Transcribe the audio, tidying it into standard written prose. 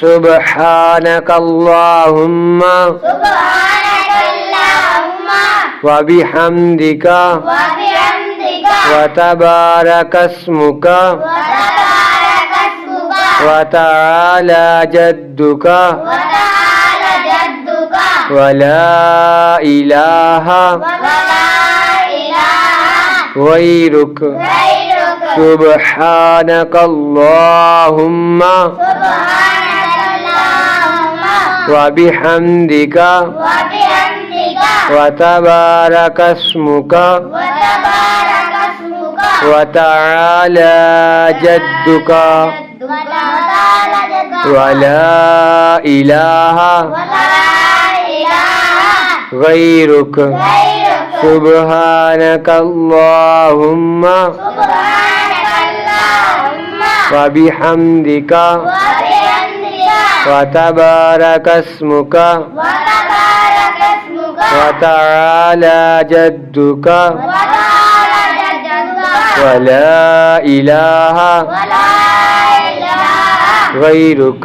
سبحانك اللهم وبحمدك وتبارك اسمك وتعالى جدك ولا إله غيرك سبحانك اللهم وبحمدك وتبارك اسمك وتعالى جدك ولا إله غيرك سبحانك اللهم وبحمدك وتبارك اسمك وتعالى جدك ولا إله غيرك